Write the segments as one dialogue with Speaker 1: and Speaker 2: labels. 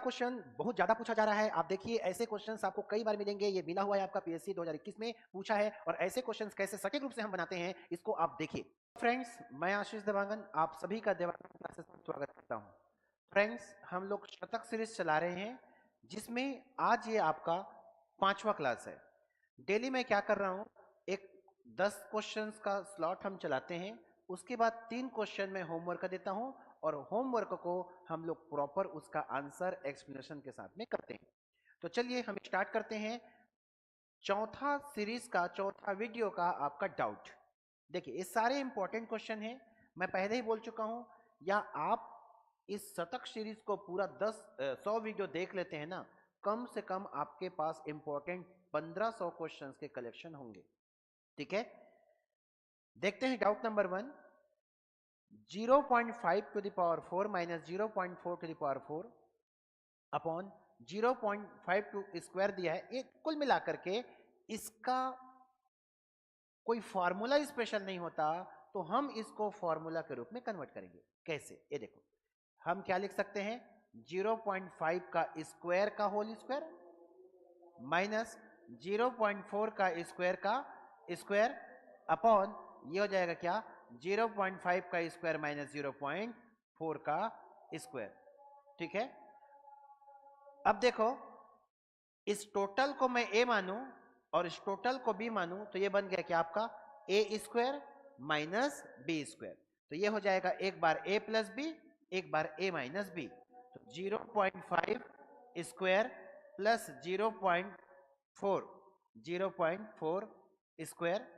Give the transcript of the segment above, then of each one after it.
Speaker 1: Question बहुत ज्यादा पूछा जा रहा है। आप देखिए ऐसे क्वेश्चंस आपको कई बार मिलेंगे, ये मिला हुआ है आपका पीएससी 2021 में पूछा है, और ऐसे क्वेश्चंस कैसे सटीक रूप से हम बनाते हैं इसको आप देखिए। फ्रेंड्स, मैं आशीष देवांगन आप सभी का देवांगन क्लासेस में स्वागत करता हूं। फ्रेंड्स, हम लोग शतक सीरीज चला रहे हैं, जिसमें आज ये आपका 5वां क्लास है। डेली मैं क्या कर रहा हूं, एक 10 क्वेश्चंस का स्लॉट हम चलाते हैं, उसके बाद 3 क्वेश्चन मैं होमवर्क देता हूं, और होमवर्क को हम लोग प्रॉपर उसका आंसर एक्सप्लेनेशन के साथ में करते हैं। तो चलिए हम स्टार्ट करते हैं चौथा सीरीज का, चौथा वीडियो का आपका डाउट। देखिए ये सारे इंपॉर्टेंट क्वेश्चन हैं, मैं पहले ही बोल चुका हूं। या आप इस शतक सीरीज को पूरा 100 वीडियो देख लेते हैं ना, कम से कम आपके पास इंपॉर्टेंट 1500 क्वेश्चंस के कलेक्शन होंगे। ठीक है, देखते हैं doubt number 1। 0.5 to the power 4 minus 0.4 to the power 4 upon 0.5 to square दिया है। एक कुल मिलाकर के इसका कोई फॉर्मूला स्पेशल नहीं होता, तो हम इसको फॉर्मूला के रूप में कन्वर्ट करेंगे। कैसे, ये देखो, हम क्या लिख सकते हैं, 0.5 का स्क्वायर का होल स्क्वायर माइनस 0.4 का स्क्वायर अपॉन ये हो जाएगा क्या, 0.5 का स्क्वायर माइनस 0.4 का स्क्वायर। ठीक है, अब देखो इस टोटल को मैं a मानूं और इस टोटल को b मानूं, तो ये बन गया क्या आपका a square minus B square. तो ये हो जाएगा एक बार a प्लस बी, एक बार a माइनस बी। तो 0.5 स्क्वायर प्लस 0.4 स्क्वायर,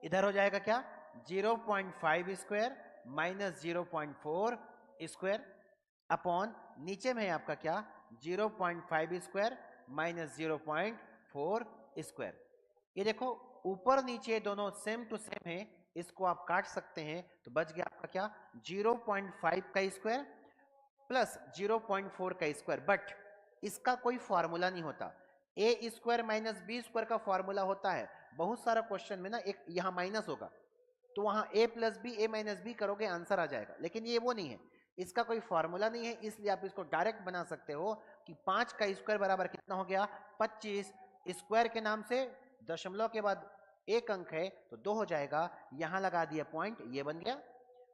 Speaker 1: इधर हो जाएगा क्या, 0.5 स्क्वायर माइनस 0.4 स्क्वायर अपॉन नीचे में है आपका क्या, 0.5 स्क्वायर माइनस 0.4 स्क्वायर। ये देखो ऊपर नीचे दोनों सेम टू सेम है, इसको आप काट सकते हैं, तो बच गया आपका क्या, 0.5 का स्क्वायर प्लस 0.4 का स्क्वायर। बट इसका कोई फॉर्मूला नहीं होता। ए स्क्वायर माइनस बी स्क्वायर का फॉर्मूला होता है। बहुत सारा क्वेश्चन में ना एक यहाँ माइनस होगा, तो वहां ए plus B, A minus B करोगे आंसर आ जाएगा, लेकिन ये वो नहीं है, इसका कोई फॉर्मूला नहीं है। इसलिए आप इसको डायरेक्ट बना सकते हो कि 5 का स्क्वायर बराबर कितना हो गया, 25। स्क्वायर के नाम से दशमलव के बाद एक अंक है तो 2 हो जाएगा, यहां लगा दिया पॉइंट, ये बन गया।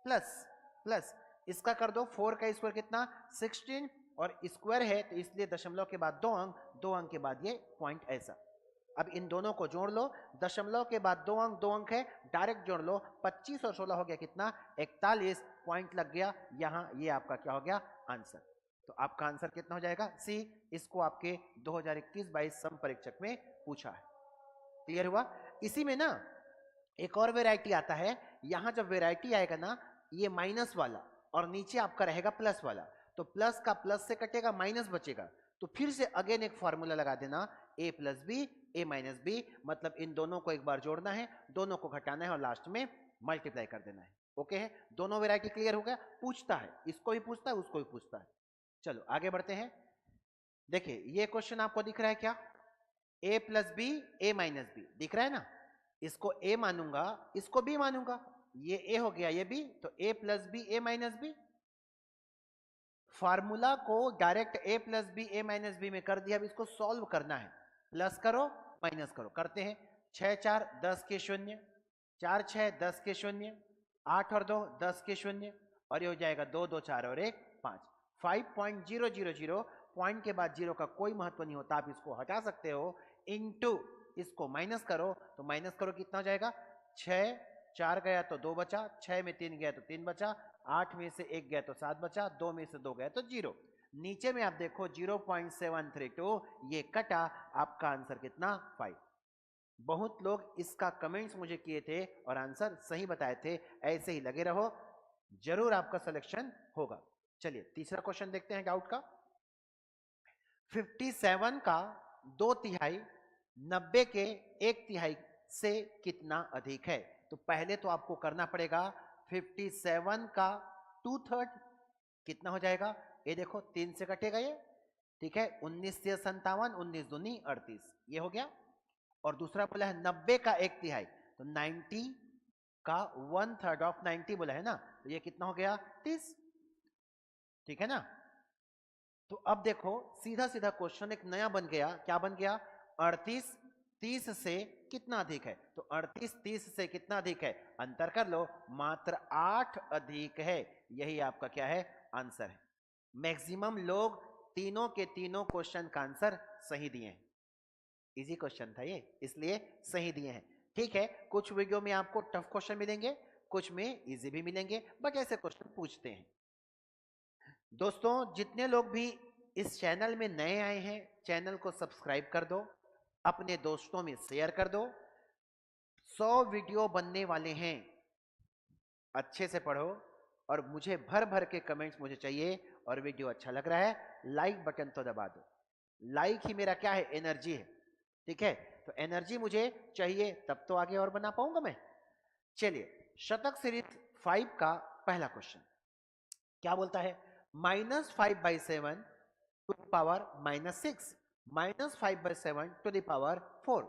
Speaker 1: प्लस प्लस इसका कर दो, 4 का स्क्वायर कितना, 16, और स्क्वायर है तो इसलिए दशमलव के बाद 2 अंक, 2 अंक के बाद ये पॉइंट ऐसा। अब इन दोनों को जोड़ लो, दशमलव के बाद 2 अंक है, डायरेक्ट जोड़ लो, 25 और 16 हो गया कितना, 41 पॉइंट लग गया यहां। ये आपका क्या हो गया, आंसर। तो आपका आंसर कितना हो जाएगा, सी। इसको आपके 2021-22 सम परीक्षक में पूछा है। क्लियर हुआ। इसी में ना एक और वेराइटी आता है, यहां जब वेराइटी आएगा ना, ये माइनस वाला और नीचे आपका रहेगा प्लस वाला, तो प्लस का प्लस से कटेगा, माइनस बचेगा, तो फिर से अगेन एक फॉर्मूला लगा देना, a plus B, A minus B, मतलब इन दोनों को एक बार जोड़ना है, दोनों को घटाना है और लास्ट में मल्टीप्लाई कर देना है। ओके है, दोनों वेराइटी क्लियर हो गया। पूछता है, इसको भी पूछता है, उसको भी पूछता है। चलो आगे बढ़ते हैं। देखिए ये क्वेश्चन आपको दिख रहा है क्या, a plus B, A minus B दिख रहा है ना, इसको a मानूंगा, इसको b मानूंगा, ये a हो गया, ये b, तो a plus B, A minus B. Formula को direct a plus B, A minus B में कर दिया। अब इसको सॉल्व करना है, प्लस करो माइनस करो, करते हैं। 6 4 10 के शून्य, 4 6 10 के शून्य, 8 और 2 10 के शून्य, और ये हो जाएगा 2 2 4 और 1 5। 5.000, पॉइंट के बाद जीरो का कोई महत्व नहीं होता, आप इसको हटा सकते हो। इनटू इसको माइनस करो, तो माइनस करो कितना हो जाएगा, 6 4 गया तो 2 बचा, 6 में 3 गया तो 3 बचा, 8 में से 1 गया तो 7 बचा, 2 में से 2 गया तो 0। नीचे में आप देखो 0.732, ये कटा, आपका आंसर कितना, 5। बहुत लोग इसका कमेंट्स मुझे किए थे और आंसर सही बताए थे। ऐसे ही लगे रहो, जरूर आपका सिलेक्शन होगा। चलिए तीसरा क्वेश्चन देखते हैं डाउट का। 57 का 2/3 90 के 1/3 से कितना अधिक है। तो पहले तो आपको करना पड़ेगा 57 का 2/3 कितना हो जाएगा, ये देखो 3 से कटेगा ये, ठीक है, 19 से 57, 19 दूनी 38, ये हो गया। और दूसरा बोला है 90 का 1/3, तो 90 का 1/3 ऑफ 90 बोला है ना, तो ये कितना हो गया, 30, ठीक है ना। तो अब देखो सीधा सीधा क्वेश्चन एक नया बन गया, क्या बन गया? 38 30 से कितना अधिक है? तो 38 30 से कितना अधिक है? अंतर कर लो, मात्र 8 अधिक है। यही आपका क्या है? आंसर है। मैक्सिमम लोग तीनों के तीनों क्वेश्चन का आंसर सही दिए हैं। इजी क्वेश्चन था ये, इसलिए सही दिए हैं। ठीक है, कुछ वीडियो में आपको टफ क्वेश्चन मिलेंगे, कुछ में इजी भी मिलेंगे, बट ऐसे क्वेश्चन पूछते हैं। दोस्तों जितने लोग भी इस चैनल में नए आए हैं, चैनल को सब्सक्राइब कर दो, अपने दोस्तों में शेयर कर दो। 100 वीडियो बनने वाले हैं, अच्छे से पढ़ो और मुझे भर भर के कमेंट्स मुझे चाहिए। और वीडियो अच्छा लग रहा है, लाइक बटन तो दबा दो। लाइक ही मेरा क्या है? एनर्जी है। ठीक है, तो एनर्जी मुझे चाहिए तब तो आगे और बना पाऊंगा मैं। चलिए, शतक सीरीज 5 का पहला क्वेश्चन क्या बोलता है? -5/7 to the power -6 -5/7 to the power 4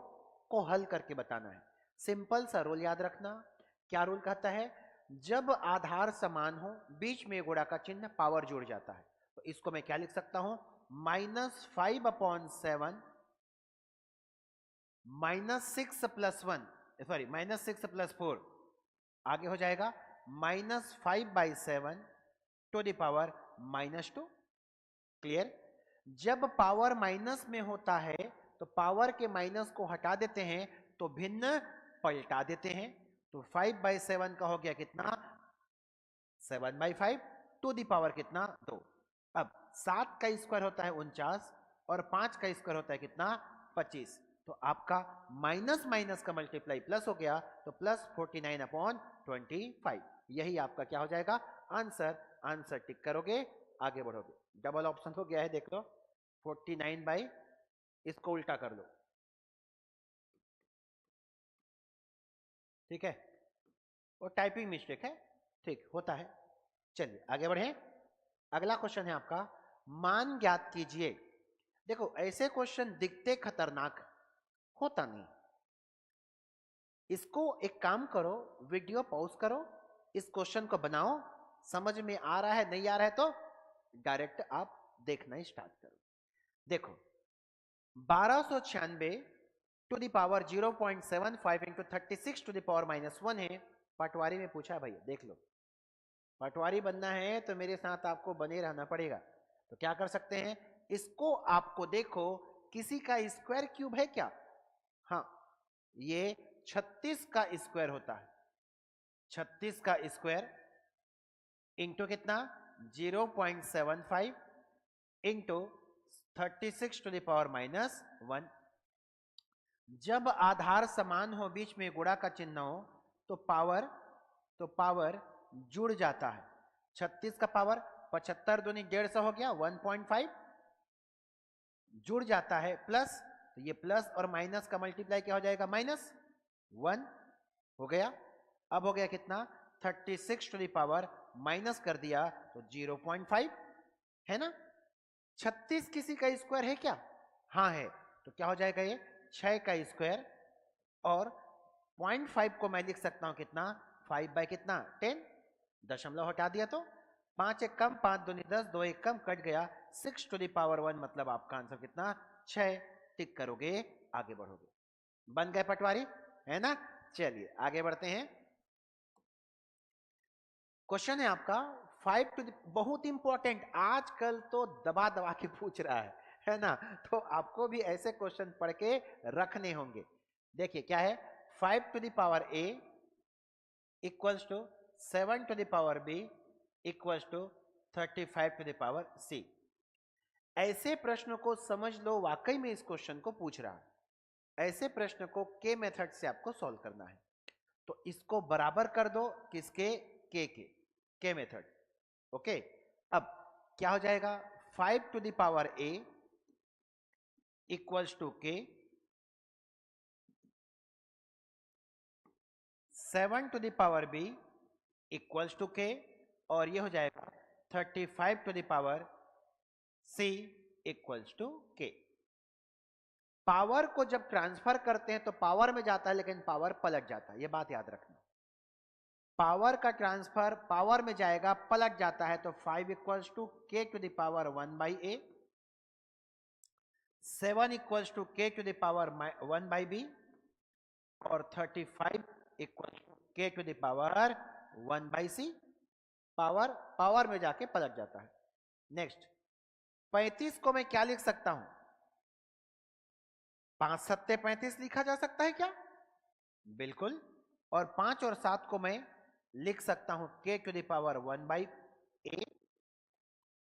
Speaker 1: को हल करके बताना है। सिंपल सा रूल याद रखना। क्या रूल कहता है? जब आधार समान हो, बीच में गुणा का चिन्ह, पावर जुड़ जाता है। तो इसको मैं क्या लिख सकता हूं? -5/7 -6 + 1, सॉरी -6 + 4 आगे हो जाएगा -5/7 टू द पावर -2। क्लियर? जब पावर माइनस में होता है तो पावर के माइनस को हटा देते हैं, तो भिन्न पलटा देते हैं। तो 5/7 का हो गया कितना? 7/5 टू दी पावर कितना? 2। अब 7 का स्क्वायर होता है 49 और 5 का स्क्वायर होता है कितना? 25। तो आपका माइनस माइनस का मल्टीप्लाई प्लस हो गया, तो +49/25। यही आपका क्या हो जाएगा? आंसर। आंसर टिक करोगे, आगे बढ़ोगे। डबल ऑप्शन हो गया है, देख लो। 49 इसको उल्टा कर लो। ठीक है, वो टाइपिंग मिस्टेक है, ठीक होता है। चलिए आगे बढ़े। अगला क्वेश्चन है आपका, मान ज्ञात कीजिए। देखो ऐसे क्वेश्चन दिखते खतरनाक, होता नहीं। इसको एक काम करो, वीडियो पॉज करो, इस क्वेश्चन को बनाओ, समझ में आ रहा है नहीं आ रहा है तो डायरेक्ट आप देखना स्टार्ट करो। देखो 1296 to the power 0.75 into 36 to the power -1 है। पटवारी में पूछा है भैया, देख लो। पटवारी बनना है तो मेरे साथ आपको बने रहना पड़ेगा। तो क्या कर सकते हैं, इसको आपको देखो, किसी का स्क्वायर क्यूब है क्या? हाँ, ये 36 का स्क्वायर होता है। 36 का स्क्वायर इंटू कितना? 0.75 इंटू 36 टू द पावर -1। जब आधार समान हो, बीच में गुणा का चिन्ह हो, तो पावर जुड़ जाता है। 36 का पावर 75 दूनी 150 हो गया, 1.5 जुड़ जाता है प्लस, तो ये प्लस और माइनस का मल्टीप्लाई क्या हो जाएगा? -1 हो गया। अब हो गया कितना? 36 टू द पावर माइनस कर दिया तो 0.5 है ना। 36 किसी का स्क्वायर है क्या? हाँ है। तो क्या हो जाएगा? ये 6 का स्क्वायर, और 0.5 को मैं लिख सकता हूं कितना? 5 / कितना? 10। दशमलव हटा दिया तो 5 1 कम, 5 दूनी 10, 2 1 कम, कट गया। 6 टू द पावर 1 मतलब आपका आंसर कितना? 6। टिक करोगे, आगे बढ़ोगे। बन गए पटवारी, है ना। चलिए आगे बढ़ते हैं। क्वेश्चन है आपका 5 टू द, बहुत इंपॉर्टेंट, आजकल तो दबा दबा के पूछ रहा है ना। तो आपको भी ऐसे क्वेश्चन पढ़ के रखने होंगे। देखिए क्या है, 5 to the power a equals to 7 to the power b equals to 35 to the power c। ऐसे प्रश्न को समझ लो, वाकई में इस क्वेश्चन को पूछ रहा है। ऐसे प्रश्न को के मेथड से आपको सॉल्व करना है। तो इसको बराबर कर दो किसके? के मेथड। ओके, अब क्या हो जाएगा? 5 to the power a equals to K, 7 to the power b equals to K, और ये हो जाएगा 35 to the power c equals to K. Power को जब ट्रांसफर करते हैं तो पावर में जाता है, लेकिन पावर पलट जाता है, ये बात याद रखना। पावर का ट्रांसफर पावर में जाएगा, पलट जाता है। तो 5 equals to K to the power 1/a, 7 equals to k to the power 1 by B और 35 equals to k to the power 1 by C. Power में जाके पलट जाता है। नेक्स्ट 35 को मैं क्या लिख सकता हूं? 5 सत्ते 35 लिखा जा सकता है क्या? बिल्कुल। और 5 और 7 को मैं लिख सकता हूं k to the power 1 by A,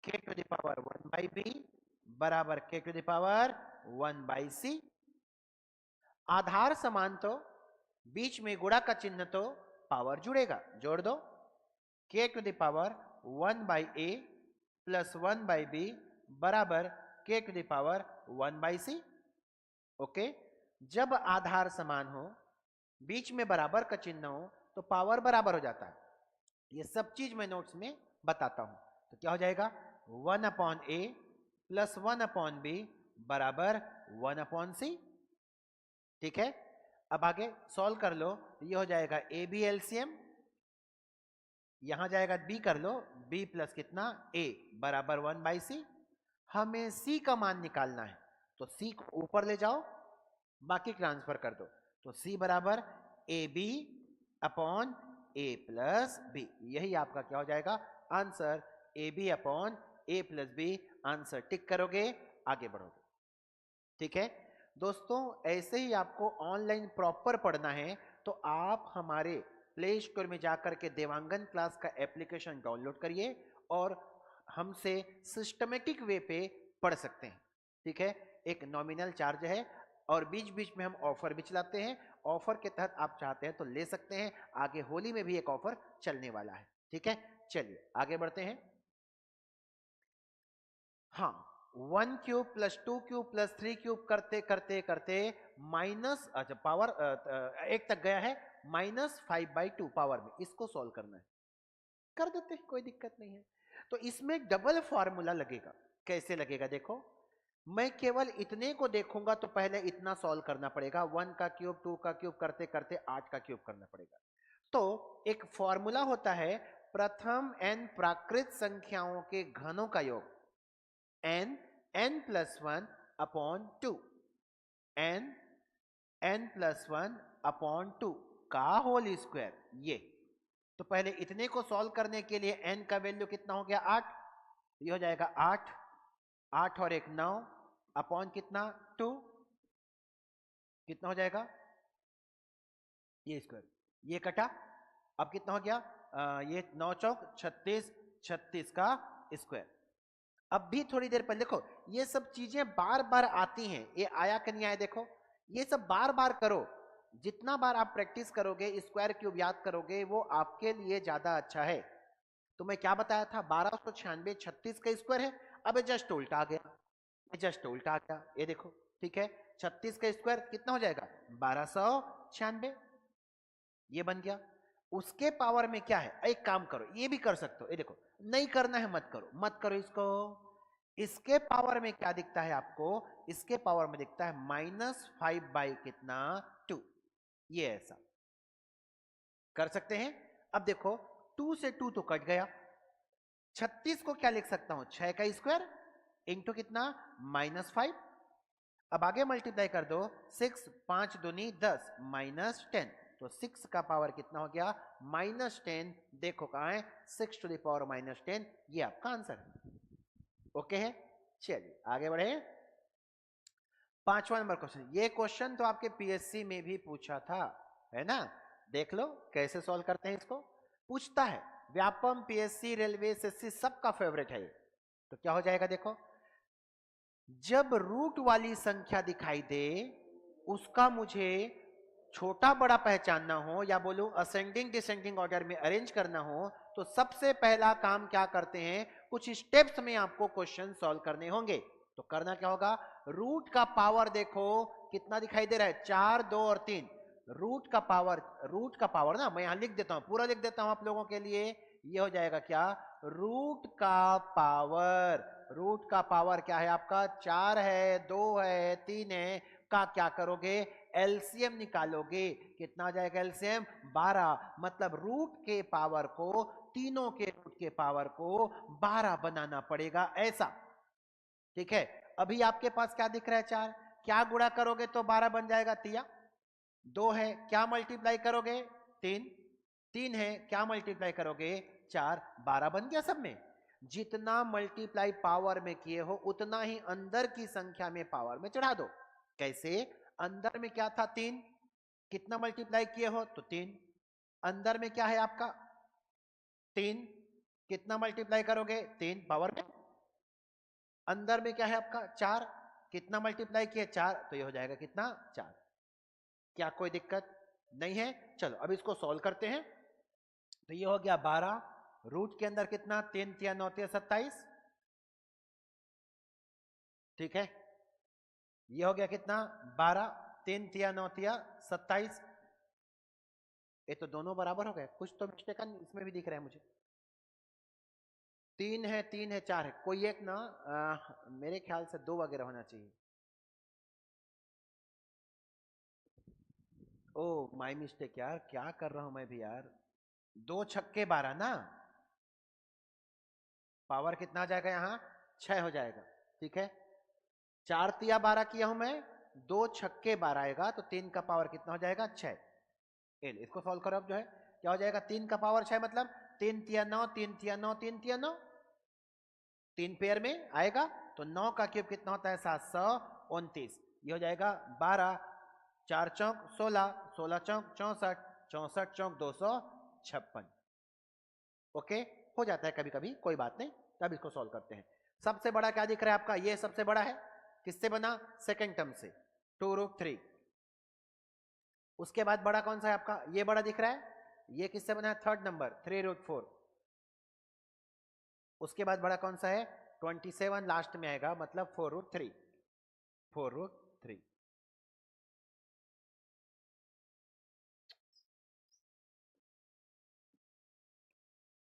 Speaker 1: k to the power 1 by B बराबर k to the power 1 by C. आधार समान तो बीच में गुणा का चिन्ह तो पावर जुड़ेगा, जोड़ दो। k to the power 1 by A plus 1 by B बराबर k to the power 1 by C. Okay, जब आधार समान हो, बीच में बराबर का चिन्ह हो, तो पावर बराबर हो जाता है। ये सब चीज मैं नोट्स में बताता हूं। तो क्या हो जाएगा? 1 upon A plus 1 upon B बराबर 1 अपॉन सी। ठीक है, अब आगे सॉल्व कर लो। ये हो जाएगा ए बी एलसीएम, यहां जाएगा बी कर लो, बी प्लस कितना ए बराबर 1 बाई सी। हमें सी का मान निकालना है, तो सी को ऊपर ले जाओ, बाकी ट्रांसफर कर दो। तो सी बराबर A B upon A plus B, यही आपका क्या हो जाएगा answer, A B upon A plus B. Answer tick करोगे, आगे बढ़ोगे। ठीक है दोस्तों, ऐसे ही आपको ऑनलाइन प्रॉपर पढ़ना है तो आप हमारे प्ले स्टोर में जाकर के देवांगन क्लास का एप्लीकेशन डाउनलोड करिए और हमसे सिस्टमेटिक वे पे पढ़ सकते हैं। ठीक है, एक नॉमिनल चार्ज है और बीच बीच में हम ऑफर भी चलाते हैं। ऑफर के तहत आप चाहते हैं तो ले सकते हैं। आगे होली में भी एक ऑफर चलने वाला है। ठीक है, चलिए आगे बढ़ते हैं। हाँ, 1 cube plus 2 cube plus 3 cube करते करते करते माइनस, अच्छा पावर 1 तक गया है, -5/2 पावर में। इसको सॉल्व करना है, कर देते हैं, कोई दिक्कत नहीं है। तो इसमें डबल फॉर्मूला लगेगा। कैसे लगेगा देखो, मैं केवल इतने को देखूंगा तो पहले इतना सॉल्व करना पड़ेगा। 1 का क्यूब 2 का क्यूब करते करते 8 का क्यूब करना पड़ेगा। तो एक फॉर्मूला होता है, प्रथम n प्राकृत संख्याओं के घनों का योग, n plus 1 upon 2, n plus 1 upon 2 का होल स्क्वायर। ये तो पहले इतने को सॉल्व करने के लिए n का वैल्यू कितना हो गया 8, ये हो जाएगा 8 और 1 9 अपॉन कितना 2, कितना हो जाएगा ये स्क्वायर, ये कटा, अब कितना हो गया ये 9 चौक 36, 36 का स्क्वायर। अब भी थोड़ी देर पहले देखो, ये सब चीजें बार बार आती हैं, ये आया कि नहीं आया देखो, ये सब बार बार करो। जितना बार आप प्रैक्टिस करोगे, स्क्वायर क्यूब याद करोगे, वो आपके लिए ज्यादा अच्छा है। तो मैं क्या बताया था, 1296 36 का स्क्वायर है। अब ये जस्ट उल्टा आ गया, ये जस्ट उल्टा आ गया, ये देखो। ठीक है, 36 का स्क्वायर कितना हो जाएगा 1296, ये बन गया। उसके पावर में क्या है, एक काम करो, ये भी कर सकते हो, ये देखो, नहीं करना है मत करो, मत करो इसको। इसके पावर में क्या दिखता है आपको, इसके पावर में दिखता है -5 बाई कितना 2, ये ऐसा कर सकते हैं। अब देखो 2 से 2 तो कट गया, 36 को क्या लिख सकता हूं 6 का स्क्वायर इंटू कितना -5। अब आगे मल्टीप्लाई कर दो, 6 5 दूनी 10 -10, तो 6 का पावर कितना हो गया -10। देखो कहां है 6 टू द पावर -10, ये आपका आंसर है। ओके है, चलिए आगे बढ़े। 5वां नंबर क्वेश्चन, ये क्वेश्चन तो आपके पीएससी में भी पूछा था, है ना? देख लो कैसे सॉल्व करते हैं इसको। पूछता है व्यापम, पीएससी, रेलवे, एसएससी, सबका फेवरेट है। तो क्या हो जाएगा देखो, जब रूट वाली संख्या दिखाई दे, उसका मुझे छोटा बड़ा पहचानना हो, या बोलूं असेंडिंग डिसेंडिंग ऑर्डर में अरेंज करना हो, तो सबसे पहला काम क्या करते हैं, कुछ स्टेप्स में आपको क्वेश्चन सॉल्व करने होंगे। तो करना क्या होगा, रूट का पावर देखो कितना दिखाई दे रहा है 4 2 और 3। रूट का पावर ना मैं यहां लिख देता हूं, पूरा लिख देता हूं आप लोगों के लिए। ये हो जाएगा क्या, रूट का पावर क्या है आपका 4 है, 2 है, 3 है, का क्या करोगे एलसीएम निकालोगे। कितना आ जाएगा एलसीएम 12, मतलब रूट के पावर को, तीनों के रूट के पावर को 12 बनाना पड़ेगा ऐसा। ठीक है, अभी आपके पास क्या दिख रहा है 4, क्या गुणा करोगे तो 12 बन जाएगा तिया, 2 है क्या मल्टीप्लाई करोगे 3, 3 है क्या मल्टीप्लाई करोगे 4, 12 बन गया सब में। जितना मल्टीप्लाई पावर में किए हो उतना ही अंदर की संख्या में पावर में चढ़ा दो। कैसे, अंदर में क्या था 3, कितना मल्टीप्लाई किए हो तो 3, अंदर में क्या है आपका 3, कितना मल्टीप्लाई करोगे 3 पावर में, अंदर में क्या है आपका 4, कितना मल्टीप्लाई किए 4, तो ये हो जाएगा कितना 4। क्या कोई दिक्कत नहीं है? चलो अब इसको सॉल्व करते हैं। तो ये हो गया 12, रूट के अंदर कितना 3 तिया 9 तिया 27, ठीक है। ये हो गया कितना 12, 3 तिया 9 तिया 27, ये तो दोनों बराबर हो गए, कुछ तो मिस्टेक इसमें भी दिख रहा है मुझे। 3 है 3 है 4 है, कोई एक ना मेरे ख्याल से 2 वगैरह होना चाहिए। ओ माय मिस्टेक यार, क्या कर रहा हूं मैं भी यार। 2 छक्के 12 ना, पावर कितना आ जाएगा यहाँ 6 हो जाएगा, ठीक है। 4 तिया 12 किया हूं मैं, 2 छक्के 12 आएगा तो 3 का पावर कितना हो जाएगा 6। इसको सॉल्व करो अब जो है क्या हो जाएगा 3 का पावर 6 मतलब 3 तिया 9 3 तिया 9 3 तिया 9, 3 पेयर में आएगा तो 9 का क्यूब कितना होता है 729, ये हो जाएगा 12, 4 चौक 16, 16 चौक 64, 64 चौक 256। ओके, हो जाता है कभी कभी, कोई बात नहीं। तब इसको सॉल्व करते हैं। सबसे बड़ा क्या दिख रहा है आपका, ये सबसे बड़ा है, किससे बना सेकंड टर्म से 2√3। उसके बाद बड़ा कौन सा है आपका, ये बड़ा दिख रहा है, ये किससे बना है थर्ड नंबर 3√4। उसके बाद बड़ा कौन सा है 27 लास्ट में आएगा मतलब 4√3, 4√3।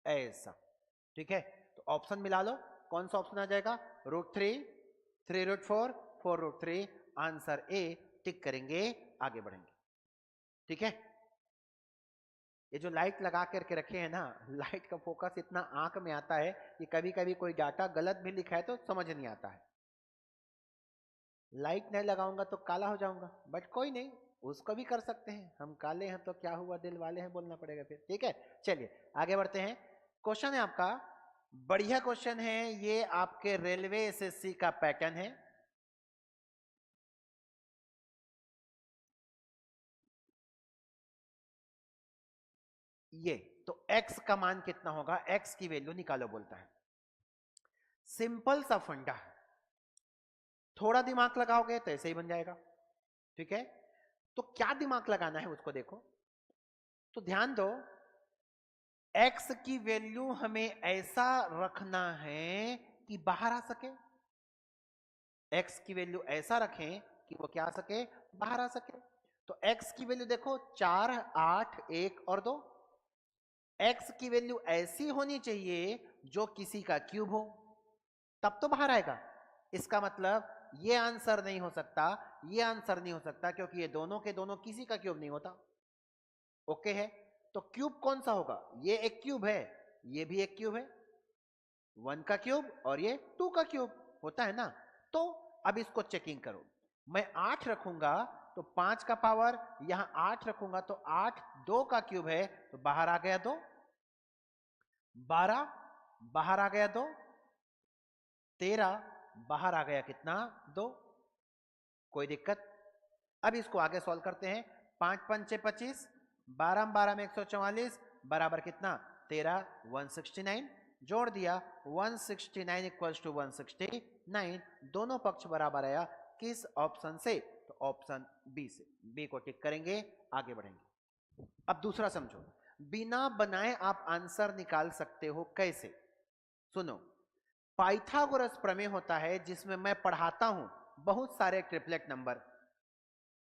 Speaker 1: ऐसा, ठीक है। तो ऑप्शन मिला लो, कौन सा ऑप्शन आ जाएगा √3, 3√4, 4√3, आंसर ए टिक करेंगे, आगे बढ़ेंगे, ठीक है। ये जो लाइट लगा करके रखे हैं ना, लाइट का फोकस इतना आंख में आता है कि कभी कभी कोई डाटा गलत भी लिखा है तो समझ नहीं आता है। लाइट नहीं लगाऊंगा तो काला हो जाऊंगा, बट कोई नहीं, उसको भी कर सकते हैं, हम काले हैं तो क्या हुआ दिल वाले हैं बोलना पड़ेगा फिर, ठीक है। चलिए आगे बढ़ते हैं। क्वेश्चन है आपका, बढ़िया क्वेश्चन है ये, आपके रेलवे एसएससी का पैटर्न है। ये तो x का मान कितना होगा, x की वैल्यू निकालो बोलता है। सिंपल सा फंडा है, थोड़ा दिमाग लगाओगे तो ऐसे ही बन जाएगा, ठीक है। तो क्या दिमाग लगाना है उसको देखो, तो ध्यान दो, x की वैल्यू हमें ऐसा रखना है कि बाहर आ सके, x की वैल्यू ऐसा रखें कि वो क्या आ सके, बाहर आ सके। तो x की वैल्यू देखो 4, 8, 1 और 2, x की वैल्यू ऐसी होनी चाहिए जो किसी का क्यूब हो, तब तो बाहर आएगा। इसका मतलब ये आंसर नहीं हो सकता, ये आंसर नहीं हो सकता, क्योंकि ये दोनों के दोनों किसी का क्यूब नहीं होता। ओके है, तो क्यूब कौन सा होगा, ये एक क्यूब है, ये भी एक क्यूब है, 1 का क्यूब और ये 2 का क्यूब होता है ना। तो अब इसको चेकिंग करो, मैं 8 रखूंगा तो 5 का पावर, यहां 8 रखूंगा तो 8, 2 का क्यूब है तो बाहर आ गया 2, 12 बाहर आ गया 2, 13 बाहर आ गया कितना 2, कोई दिक्कत। अब इसको आगे सॉल्व करते हैं, 5 पंचे 25, 12 12 में 144 बराबर कितना 13, 169, जोड़ दिया 169 इक्वल्स टू 169, दोनों पक्ष बराबर आया, किस ऑप्शन से, तो ऑप्शन बी से, बी को टिक करेंगे, आगे बढ़ेंगे। अब दूसरा समझो, बिना बनाए आप आंसर निकाल सकते हो, कैसे, सुनो। पाइथागोरस प्रमेय होता है जिसमें मैं पढ़ाता हूं बहुत सारे ट्रिपलेट नंबर,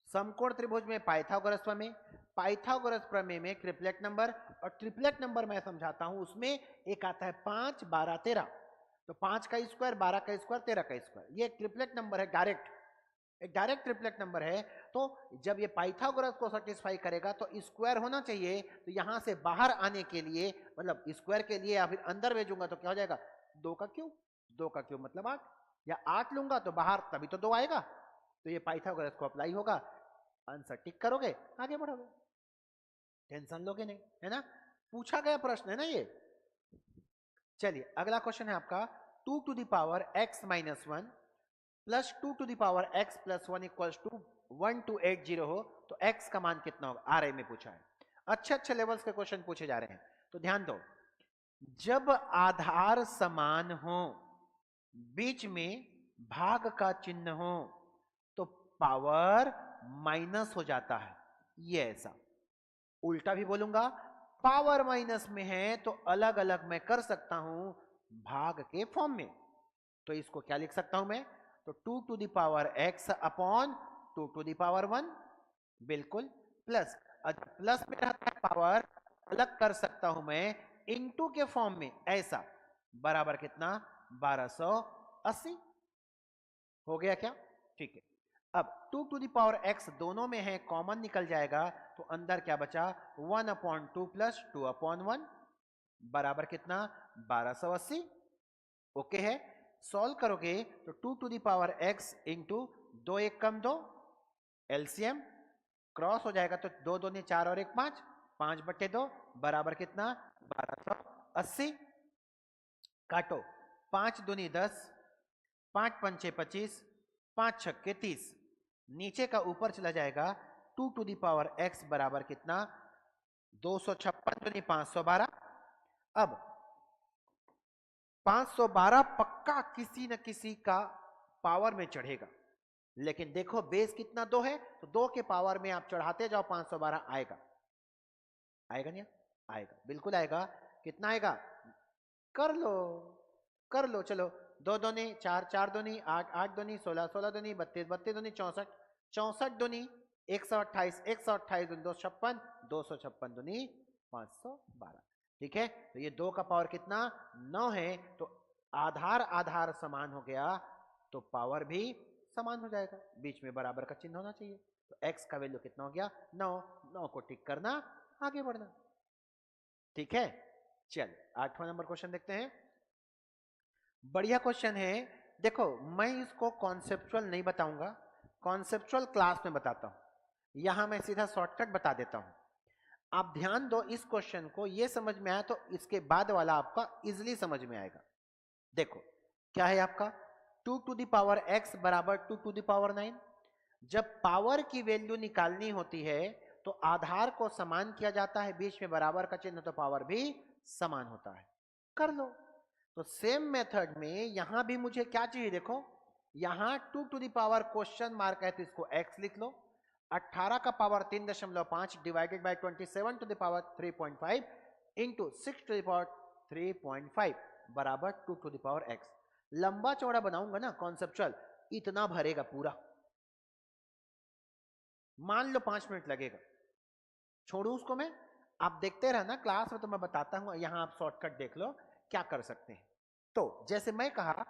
Speaker 1: समकोण त्रिभुज में पाइथागोरस प्रमेय, पाइथागोरस प्रमेय में ट्रिपलेट नंबर, और ट्रिपलेट नंबर मैं समझाता हूं उसमें एक आता है 5, 12, 13, तो 5 का स्क्वायर, 12 का स्क्वायर, 13 का स्क्वायर, ये एक ट्रिपलेट नंबर है, डायरेक्ट एक डायरेक्ट ट्रिपलेट नंबर है। तो जब ये पाइथागोरस को सेटिस्फाई करेगा तो स्क्वायर होना चाहिए, तो यहां से बाहर आने के लिए मतलब स्क्वायर के लिए या फिर अंदर भेजूंगा तो क्या हो जाएगा 2 का क्यूब, 2 का क्यूब मतलब 8, या 8 लूंगा तो बाहर तभी तो 2 आएगा, तो ये पाइथागोरस को अप्लाई होगा, आंसर टिक करोगे, आगे बढ़ोगे, टेंशन लोगे नहीं, है ना, पूछा गया प्रश्न है ना ये। चलिए अगला क्वेश्चन है आपका 2 to the power x minus 1 plus 2 to the power x plus 1 equals to 1280 हो तो x का मान कितना होगा, आरआई में पूछा है। अच्छे अच्छे लेवल्स के क्वेश्चन पूछे जा रहे हैं, तो ध्यान दो, जब आधार समान हो, बीच में भाग का चिन्ह हो, तो पावर माइनस हो जाता है, ये ऐसा। उल्टा भी बोलूंगा, पावर माइनस में है तो अलग अलग मैं कर सकता हूं भाग के फॉर्म में, तो इसको क्या लिख सकता हूं मैं, तो 2 to the power x upon 2 to the power 1, बिल्कुल, प्लस प्लस में रहता है पावर, अलग कर सकता हूं मैं इनटू के फॉर्म में, ऐसा, बराबर कितना 1280 हो गया क्या, ठीक है। अब 2 टू द पावर x दोनों में है, कॉमन निकल जाएगा, तो अंदर क्या बचा 1 अपॉन 2 प्लस 2 अपॉन 1 बराबर कितना 1280, ओके है। सॉल्व करोगे तो 2 to the power x into 2 1 कम 2, एलसीएम क्रॉस हो जाएगा तो 2 2 4 और 1 5, 5/2 बराबर कितना 1280, काटो 5 दूनी 10, 5 पंचे 25, 5 छक्के 30, नीचे का ऊपर चला जाएगा, 2 टू द पावर x बराबर कितना 256 दूनी 512। अब 512 पक्का किसी न किसी का पावर में चढ़ेगा, लेकिन देखो बेस कितना 2 है, तो 2 के पावर में आप चढ़ाते जाओ 512 आएगा, आएगा नहीं आएगा, बिल्कुल आएगा, कितना आएगा कर लो चलो, 2 दूनी 4, 4 दूनी 8, 8 दूनी 16, 16 दूनी 32, 32 दूनी 64, 64 दूनी 128, 128 दूनी 256, 256 दूनी 512, ठीक है। तो ये 2 का पावर कितना 9 है, तो आधार आधार समान हो गया तो पावर भी समान हो जाएगा, बीच में बराबर का चिन्ह होना चाहिए, तो x का वैल्यू कितना हो गया 9, 9 को टिक करना, आगे बढ़ना, ठीक है। चल 8वां नंबर क्वेश्चन देखते हैं, बढ़िया क्वेश्चन है। देखो मैं इसको कॉन्सेप्चुअल नहीं बताऊंगा, कॉन्सेप्चुअल क्लास में बताता हूं, यहां मैं सीधा शॉर्टकट बता देता हूं। आप ध्यान दो इस क्वेश्चन को, ये समझ में आया तो इसके बाद वाला आपका इजिली समझ में आएगा। देखो क्या है आपका 2 टू द पावर x बराबर 2 टू द पावर 9, जब पावर की वैल्यू निकालनी होती है तो आधार को समान किया जाता है, बीच में बराबर का चिन्ह तो पावर भी समान होता है, कर लो। तो सेम मेथड में यहां भी मुझे क्या चाहिए, देखो यहां 2 to the power question mark है तो इसको x लिख लो, 18 का power 3.5 divided by 27 to the power 3.5 into 6 to the power 3.5 बराबर 2 टू द पावर x। लंबा चौड़ा बनाऊंगा ना कॉन्सेप्चुअल, इतना भरेगा पूरा, मान लो 5 मिनट लगेगा, छोड़ू उसको मैं, आप देखते रहना क्लास में, तो मैं बताता हूं, यहां आप शॉर्टकट देख लो क्या कर सकते हैं। तो जैसे मैं कहा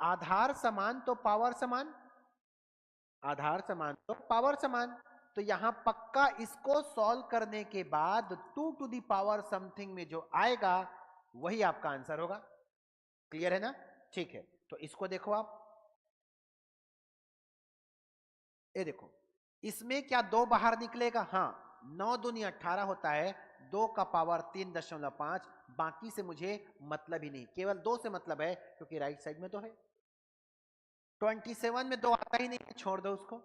Speaker 1: आधार समान तो पावर समान, आधार समान तो पावर समान, तो यहां पक्का इसको सॉल्व करने के बाद 2 टू द पावर समथिंग में जो आएगा वही आपका आंसर होगा, क्लियर है ना, ठीक है। तो इसको देखो आप, ये देखो इसमें क्या 2 बाहर निकलेगा, हाँ 9 दूनी 18 होता है, 2 का पावर 3.5, बाकी से मुझे मतलब ही नहीं, केवल 2 से मतलब है क्योंकि राइट साइड में तो है। 27 में 2 आता ही नहीं है, छोड़ दो उसको।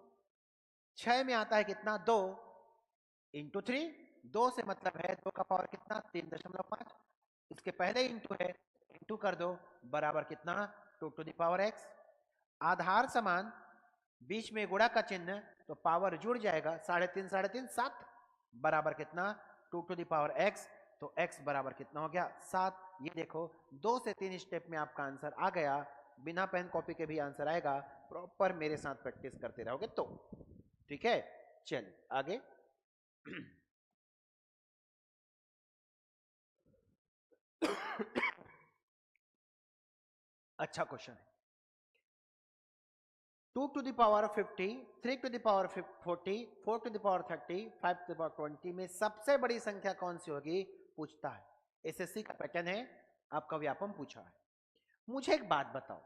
Speaker 1: 6 में आता है कितना 2 इंटू 3, 2 से मतलब है 2 का पावर कितना 3.5, इसके पहले इंटू है, इंटू कर दो बराबर कितना 2 टू द पावर x। आधार समान, बीच में गुणा का चिन्ह तो पावर जुड़ जाएगा, 3.5 3.5 7 बराबर कितना 2 टू द पावर x, तो x बराबर कितना हो गया 7। ये देखो 2 से 3 स्टेप में आपका आंसर आ गया, बिना पेन कॉपी के भी आंसर आएगा, प्रॉपर मेरे साथ प्रैक्टिस करते रहोगे तो, ठीक है। चल आगे अच्छा क्वेश्चन है, 2 to the power 50, 3 to the power 40, 4 to the power 30, 5 to the power 20 में सबसे बड़ी संख्या कौन सी होगी पूछता है, एसएससी का पैटर्न है, आपका व्यापम पूछा है। मुझे एक बात बताओ,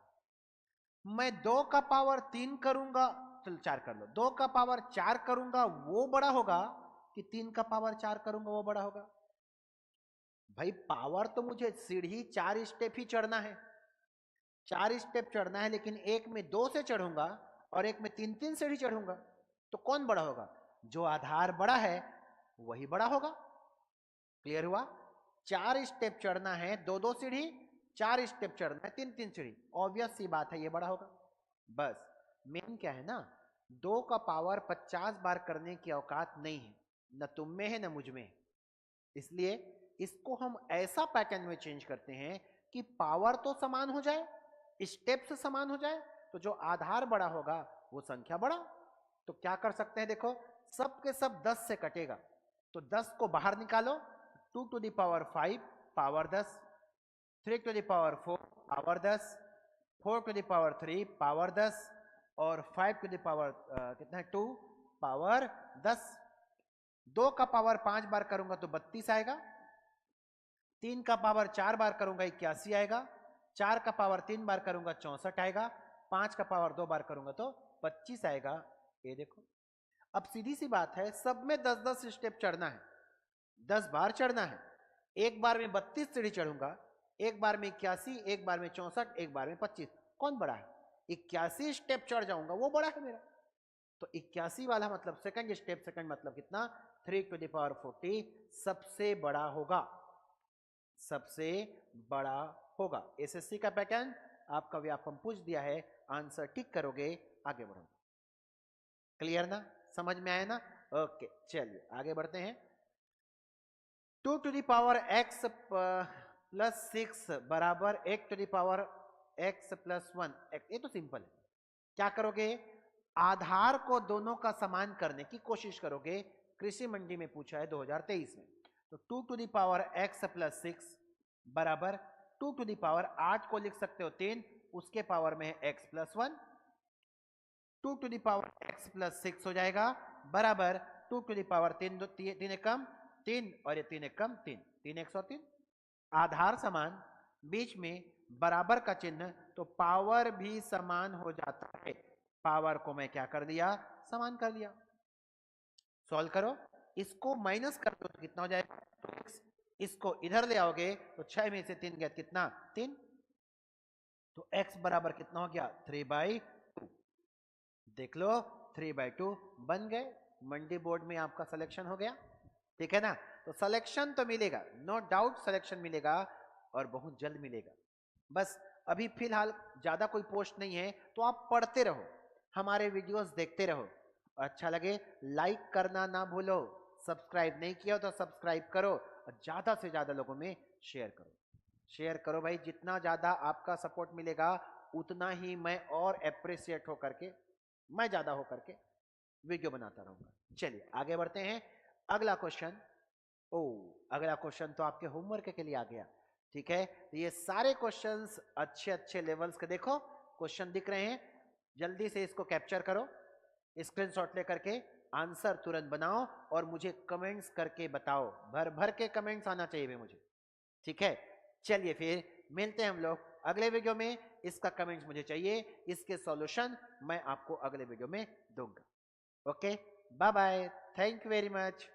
Speaker 1: मैं 2 का पावर 3 करूंगा, चलो 4 कर लो, 2 का पावर 4 करूंगा वो बड़ा होगा कि 3 का पावर 4 करूंगा वो बड़ा होगा? भाई पावर तो मुझे सीढ़ी 4 स्टेप ही चढ़ना है, 4 स्टेप चढ़ना है, लेकिन एक में 2 से चढ़ूंगा और एक में 3-3 सीढ़ी चढ़ूंगा, तो कौन बड़ा होगा? जो आधार बड़ा है वही बड़ा होगा। क्लियर हुआ? 4 स्टेप चढ़ना है, 2-2 सीढ़ी, 4 स्टेप चढ़ना है, 3-3 सीढ़ी, ऑब्वियस सी बात है ये बड़ा होगा। बस मेन क्या है ना, 2 का पावर 50 बार करने की औकात नहीं है, न तुम में है न मुझ में है। इसलिए इसको हम ऐसा पैटर्न में चेंज करते हैं कि पावर तो समान हो जाए, स्टेप्स समान हो जाए, तो जो आधार बड़ा होगा वो संख्या बड़ा। तो क्या कर सकते हैं, देखो सब के सब 10 से कटेगा, तो 10 को बाहर निकालो, 2 to the power 5 power 10, 3 to the power 4 power 10, 4 to the power 3 power 10 और 5 टू द पावर कितना है 2 पावर 10। 2 का पावर 5 बार करूंगा तो 32 आएगा, 3 का पावर 4 बार करूंगा 81 आएगा, 4 का पावर 3 बार करूंगा 64 आएगा, 5 का पावर 2 बार करूंगा तो 25 आएगा। ये देखो, अब सीधी सी बात है, सब में 10-10 स्टेप चढ़ना है, 10 बार चढ़ना है। एक बार में 32 सीढ़ी चढ़ूंगा, एक बार में 81, एक बार में 64, एक बार में 25, कौन बड़ा है? 81 स्टेप चढ़ जाऊंगा वो बड़ा है मेरा। तो 81 वाला मतलब सेकंड स्टेप, सेकंड मतलब कितना 3 टू द पावर 40 सबसे बड़ा होगा, सबसे बड़ा होगा। एसएससी का पैटर्न आपका व्यापम पूछ दिया है, आंसर टिक करोगे आगे बढ़ोगे। क्लियर ना, समझ में आया ना? ओके चलिए आगे बढ़ते हैं। 2 to the power x plus 6 बराबर 1 to the power x plus 1, ये तो सिंपल है। क्या करोगे, आधार को दोनों का समान करने की कोशिश करोगे, कृषि मंडी में पूछा है 2023 में। तो 2 to the power x plus 6 बराबर 2 टू द पावर 8 को लिख सकते हो 3, उसके पावर में है x plus 1, 2 to the power x plus 6 हो जाएगा बराबर 2 टू द पावर 3, 3 कम 3 और ये 3 कम 3, 3 1 और 3, आधार समान, बीच में बराबर का चिन्ह, तो पावर भी समान हो जाता है। पावर को मैं क्या कर दिया, समान कर दिया। सॉल्व करो, इसको माइनस कर दो तो कितना हो जाएगा 2x, इसको इधर ले आओगे तो 6 में से 3 गया कितना 3, तो x बराबर कितना हो गया 3/2। देख लो 3/2 बन गए, मंडी बोर्ड में आपका सिलेक्शन हो गया। ठीक है ना, तो सिलेक्शन तो मिलेगा, नो डाउट सिलेक्शन मिलेगा और बहुत जल्द मिलेगा। बस अभी फिलहाल ज्यादा कोई पोस्ट नहीं है, तो आप पढ़ते रहो, हमारे वीडियोस देखते रहो, अच्छा लगे लाइक करना ना भूलो, सब्सक्राइब नहीं किया तो सब्सक्राइब करो और ज्यादा से ज्यादा लोगों में शेयर करो। शेयर करो भाई, जितना ज्यादा आपका सपोर्ट मिलेगा उतना ही मैं और एप्रिसिएट होकर के, मैं ज्यादा होकर के वीडियो बनाता रहूंगा। चलिए आगे बढ़ते हैं, अगला क्वेश्चन। ओ अगला क्वेश्चन तो आपके होमवर्क के लिए आ गया। ठीक है, तो ये सारे क्वेश्चंस अच्छे अच्छे लेवल्स के देखो क्वेश्चन दिख रहे हैं, जल्दी से इसको कैप्चर करो, स्क्रीनशॉट लेकर के आंसर तुरंत बनाओ और मुझे कमेंट्स करके बताओ, भर भर के कमेंट्स आना चाहिए मुझे। ठीक है, चलिए फिर मिलते हैं हम लोग अगले वीडियो में, इसका कमेंट्स मुझे चाहिए, इसके सॉल्यूशन मैं आपको अगले वीडियो में दूंगा। Okay bye bye, thank you very much.